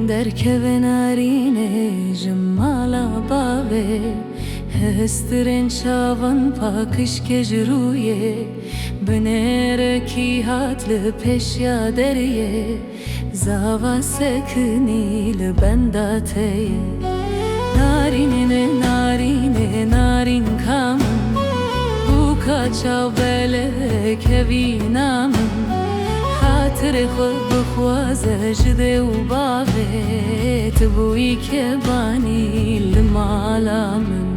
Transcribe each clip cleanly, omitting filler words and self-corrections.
درکه و نارینه جمالا باوه هسترین چاوان پاکش کج رویه بنر کی هات لپشیا دریه زاوا سکنی لبنداته نارینه نارینه نارین کامن بوکا چاو بله کوینام خاطر خود بخوازه جده و باغه تبوی که بانی لمالا من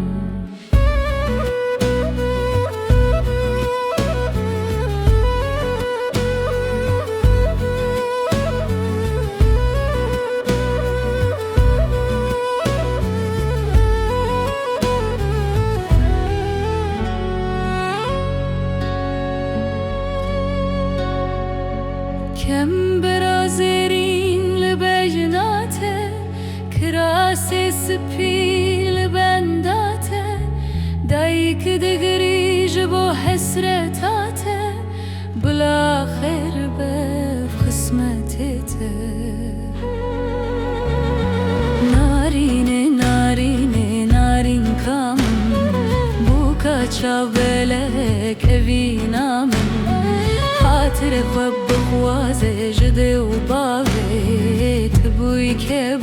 کم برازرین لبجناته کراس سپی لبنداته دایک دگری جبو حسرتاته بلا خیر بف قسمتته نارینه نارینه نارین کامن بوکا چاوله کوینامن خاطر خواب بخوازه جده و باوه تبوی که